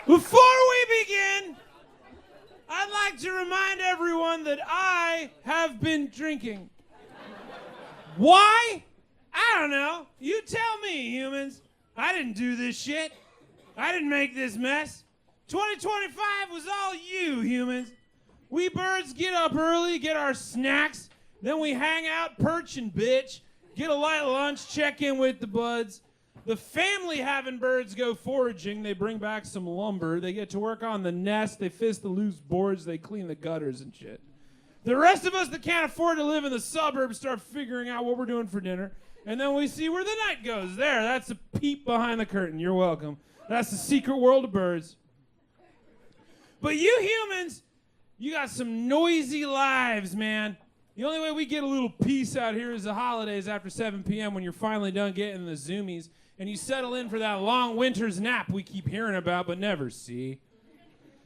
Before we begin, I'd like to remind everyone that I have been drinking. Why? I don't know. You tell me, humans. I didn't do this shit. I didn't make this mess. 2025 was all you, humans. We birds get up early, get our snacks, then we hang out, perch and bitch, get a light lunch, check in with the buds. The family having birds go foraging. They bring back some lumber. They get to work on the nest. They fist the loose boards. They clean the gutters and shit. The rest of us that can't afford to live in the suburbs start figuring out what we're doing for dinner. And then we see where the night goes. There, that's a peep behind the curtain. You're welcome. That's the secret world of birds. But you humans, you got some noisy lives, man. The only way we get a little peace out here is the holidays after 7 p.m. when you're finally done getting the zoomies and you settle in for that long winter's nap we keep hearing about but never see.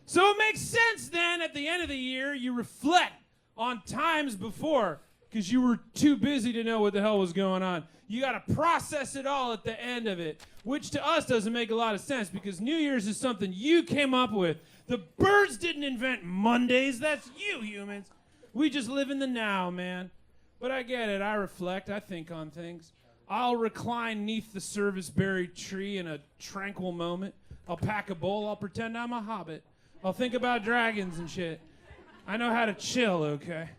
So it makes sense then at the end of the year you reflect on times before because you were too busy to know what the hell was going on. You got to process it all at the end of it, which to us doesn't make a lot of sense because New Year's is something you came up with. The birds didn't invent Mondays. That's you humans. We just live in the now, man. But I get it. I reflect. I think on things. I'll recline neath the serviceberry tree in a tranquil moment. I'll pack a bowl. I'll pretend I'm a hobbit. I'll think about dragons and shit. I know how to chill, okay?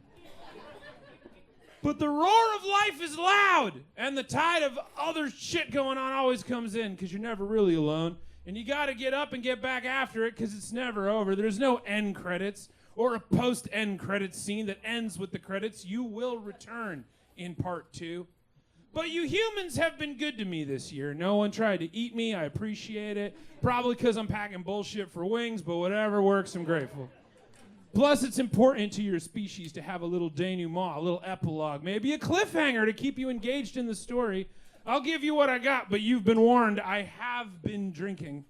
But the roar of life is loud, and the tide of other shit going on always comes in because you're never really alone. And you got to get up and get back after it because it's never over. There's no end credits or a post-end credits scene that ends with the credits. You will return in part 2. But you humans have been good to me this year. No one tried to eat me. I appreciate it. Probably because I'm packing bullshit for wings, but whatever works, I'm grateful. Plus, it's important to your species to have a little denouement, a little epilogue, maybe a cliffhanger to keep you engaged in the story. I'll give you what I got, but you've been warned. I have been drinking.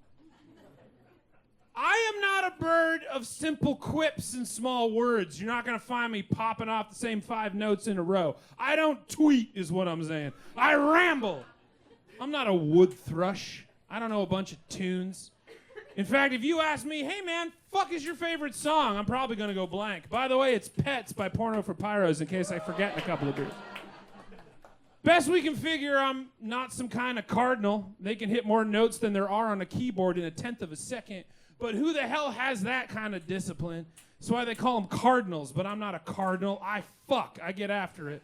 I am not a bird of simple quips and small words. You're not going to find me popping off the same 5 notes in a row. I don't tweet is what I'm saying. I ramble. I'm not a wood thrush. I don't know a bunch of tunes. In fact, if you ask me, hey man, fuck is your favorite song? I'm probably going to go blank. By the way, it's Pets by Porno for Pyros in case I forget in a couple of beers. Best we can figure, I'm not some kind of cardinal. They can hit more notes than there are on a keyboard in 1/10 of a second. But who the hell has that kind of discipline? That's why they call them cardinals, but I'm not a cardinal. I get after it.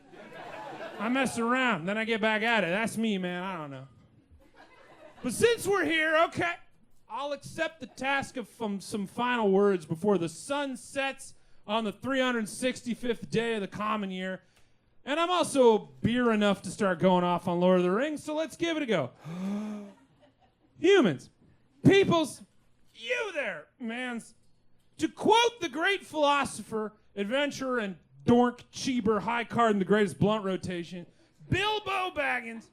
I mess around, then I get back at it. That's me, man. I don't know. But since we're here, okay, I'll accept the task of some final words before the sun sets on the 365th day of the common year. And I'm also beer enough to start going off on Lord of the Rings, so let's give it a go. Humans, peoples, you there, mans. To quote the great philosopher, adventurer, and dork, cheeber, high card in the greatest blunt rotation, Bilbo Baggins,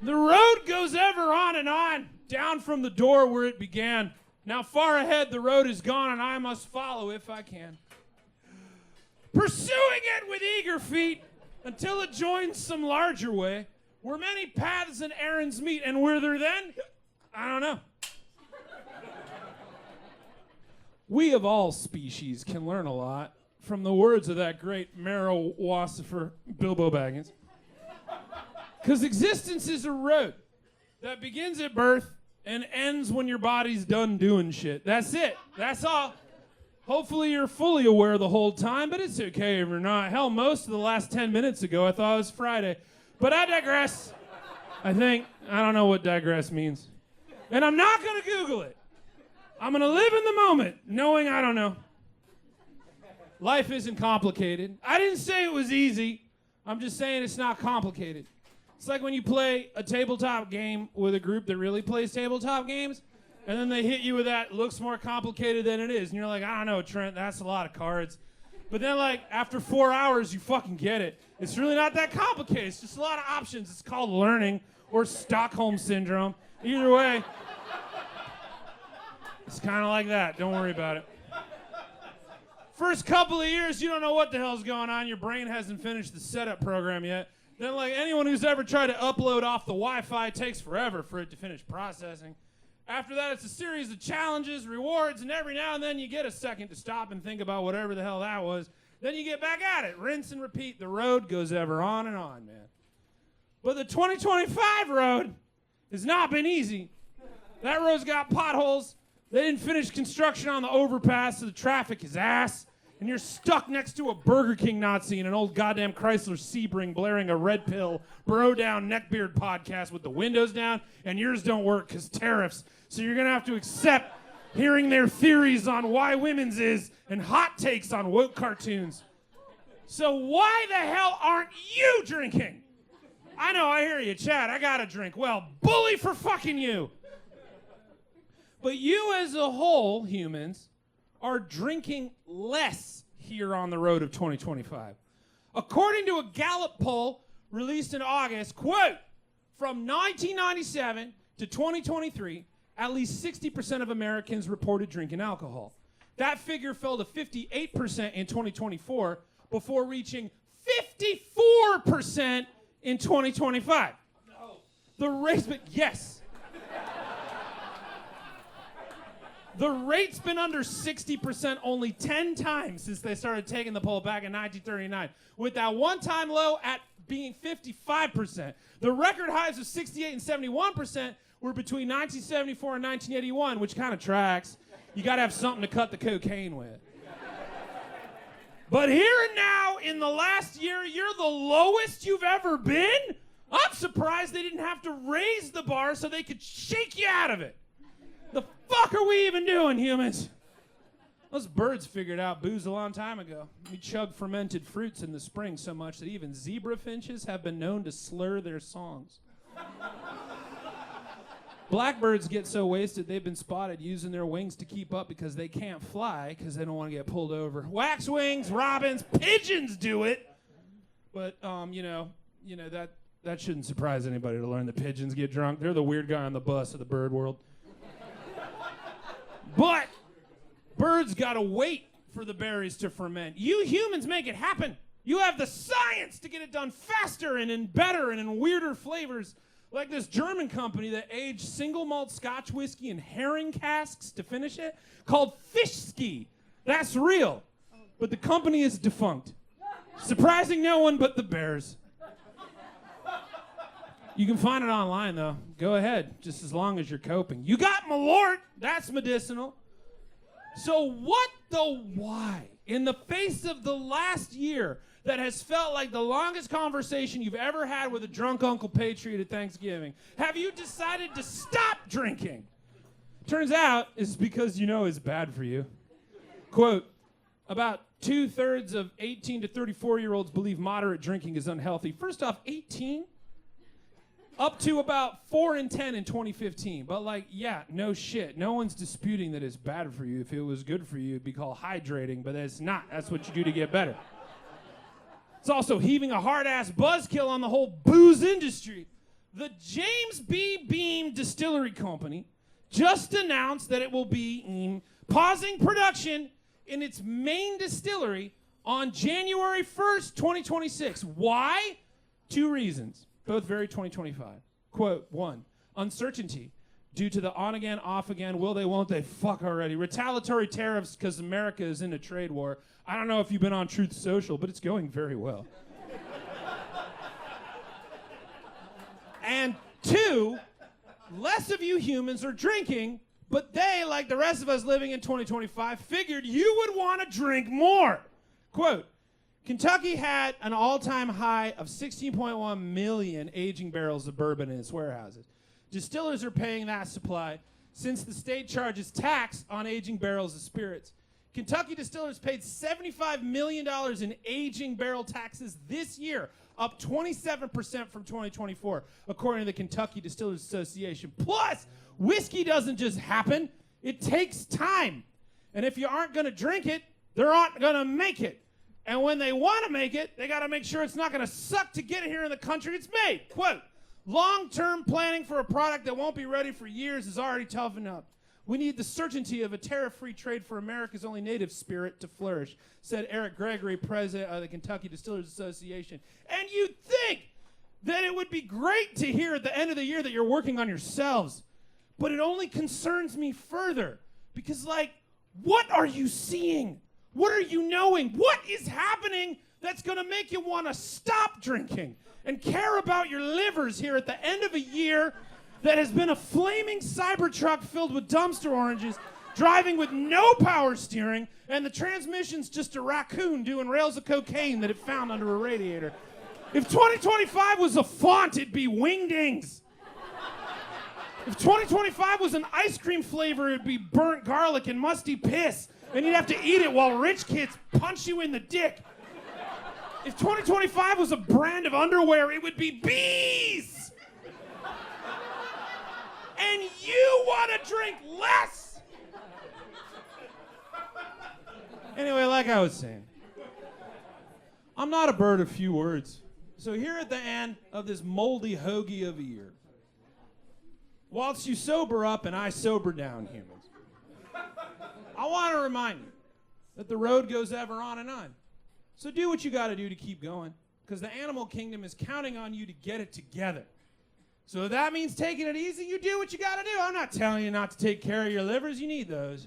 the road goes ever on and on, down from the door where it began. Now far ahead the road is gone, and I must follow if I can. Pursuing it with eager feet until it joins some larger way, where many paths and errands meet, and whither then? I don't know. We of all species can learn a lot from the words of that great marrow-wasifer Bilbo Baggins. Because existence is a road that begins at birth and ends when your body's done doing shit. That's it. That's all. Hopefully you're fully aware the whole time, but it's okay if you're not. Hell, most of the last 10 minutes ago I thought it was Friday. But I digress. I don't know what digress means. And I'm not going to Google it. I'm going to live in the moment, knowing I don't know. Life isn't complicated. I didn't say it was easy. I'm just saying it's not complicated. It's like when you play a tabletop game with a group that really plays tabletop games, and then they hit you with that, looks more complicated than it is. And you're like, I don't know, Trent, that's a lot of cards. But then, like, after 4 hours, you fucking get it. It's really not that complicated. It's just a lot of options. It's called learning or Stockholm Syndrome. Either way, it's kind of like that. Don't worry about it. First couple of years, you don't know what the hell's going on. Your brain hasn't finished the setup program yet. Then, like anyone who's ever tried to upload off the Wi-Fi, it takes forever for it to finish processing. After that, it's a series of challenges, rewards, and every now and then you get a second to stop and think about whatever the hell that was. Then you get back at it. Rinse and repeat. The road goes ever on and on, man. But the 2025 road has not been easy. That road's got potholes. They didn't finish construction on the overpass, so the traffic is ass. And you're stuck next to a Burger King Nazi and an old goddamn Chrysler Sebring blaring a red pill, bro down neckbeard podcast with the windows down, and yours don't work because tariffs. So you're gonna have to accept hearing their theories on why women's is and hot takes on woke cartoons. So why the hell aren't you drinking? I know, I hear you, Chad, I gotta drink. Well, bully for fucking you. But you as a whole, humans, are drinking less here on the road of 2025. According to a Gallup poll released in August, quote, from 1997 to 2023, at least 60% of Americans reported drinking alcohol. That figure fell to 58% in 2024 before reaching 54% in 2025. No. The rate's been, yes. The rate's been under 60% only 10 times since they started taking the poll back in 1939, with that one-time low at being 55%. The record highs of 68 and 71% were between 1974 and 1981, which kind of tracks. You got to have something to cut the cocaine with. But here and now, in the last year, you're the lowest you've ever been? I'm surprised they didn't have to raise the bar so they could shake you out of it. The fuck are we even doing, humans? Those birds figured out booze a long time ago. We chug fermented fruits in the spring so much that even zebra finches have been known to slur their songs. Blackbirds get so wasted they've been spotted using their wings to keep up because they can't fly because they don't want to get pulled over. Waxwings, robins, pigeons do it. But, that shouldn't surprise anybody to learn that pigeons get drunk. They're the weird guy on the bus of the bird world. But birds gotta wait for the berries to ferment. You humans make it happen. You have the science to get it done faster and in better and in weirder flavors. Like this German company that aged single malt Scotch whiskey in herring casks to finish it, called Fishski. That's real. But the company is defunct. Surprising no one but the bears. You can find it online, though. Go ahead, just as long as you're coping. You got Malort. That's medicinal. So what the why? In the face of the last year that has felt like the longest conversation you've ever had with a drunk Uncle Patriot at Thanksgiving, have you decided to stop drinking? Turns out it's because you know it's bad for you. Quote, about 2/3 of 18 to 34-year-olds believe moderate drinking is unhealthy. First off, 18? Up to about 4 in 10 in 2015. But no shit. No one's disputing that it's bad for you. If it was good for you, it'd be called hydrating, but it's not. That's what you do to get better. It's also heaving a hard-ass buzzkill on the whole booze industry. The James B. Beam Distillery Company just announced that it will be pausing production in its main distillery on January 1st, 2026. Why? 2 reasons. Both very 2025. Quote, 1, uncertainty. Due to the on-again, off-again, will they, won't they, fuck already. Retaliatory tariffs because America is in a trade war. I don't know if you've been on Truth Social, but it's going very well. And 2, less of you humans are drinking, but they, like the rest of us living in 2025, figured you would want to drink more. Quote, Kentucky had an all-time high of 16.1 million aging barrels of bourbon in its warehouses. Distillers are paying that supply since the state charges tax on aging barrels of spirits. Kentucky distillers paid $75 million in aging barrel taxes this year, up 27% from 2024, according to the Kentucky Distillers Association. Plus, whiskey doesn't just happen. It takes time. And if you aren't going to drink it, they aren't going to make it. And when they want to make it, they got to make sure it's not going to suck to get it here in the country it's made. Quote, long-term planning for a product that won't be ready for years is already tough enough. We need the certainty of a tariff-free trade for America's only native spirit to flourish, said Eric Gregory, president of the Kentucky Distillers Association. And you'd think that it would be great to hear at the end of the year that you're working on yourselves. But it only concerns me further. Because, like, what are you seeing? What are you knowing? What is happening that's going to make you want to stop drinking and care about your livers here at the end of a year that has been a flaming Cybertruck filled with dumpster oranges, driving with no power steering, and the transmission's just a raccoon doing rails of cocaine that it found under a radiator? If 2025 was a font, it'd be wingdings. If 2025 was an ice cream flavor, it'd be burnt garlic and musty piss, and you'd have to eat it while rich kids punch you in the dick. If 2025 was a brand of underwear, it would be bees. And you want to drink less. Anyway, like I was saying, I'm not a bird of few words. So here at the end of this moldy hoagie of a year, whilst you sober up and I sober down, humans, I want to remind you that the road goes ever on and on. So do what you got to do to keep going, because the animal kingdom is counting on you to get it together. So if that means taking it easy, you do what you got to do. I'm not telling you not to take care of your livers. You need those.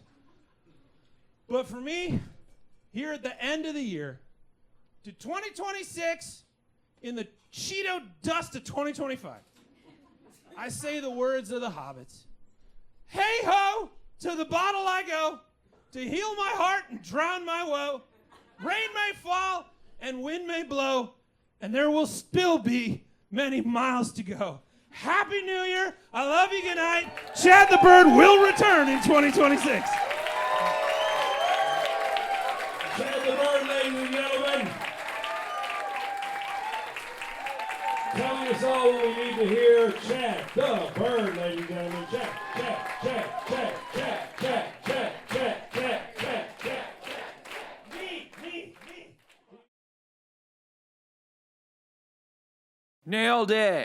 But for me, here at the end of the year, to 2026, in the Cheeto dust of 2025, I say the words of the hobbits. Hey-ho, to the bottle I go, to heal my heart and drown my woe. Rain may fall and wind may blow, and there will still be many miles to go. Happy New Year. I love you. Good night. Chad the Bird will return in 2026. Chad the Bird, ladies and gentlemen. Telling us all what we need to hear. Chad the Bird, ladies and gentlemen. Chad, Chad, Chad, Chad, Chad, Chad, Chad, Chad, Chad, Chad, Chad. Me. Nailed it.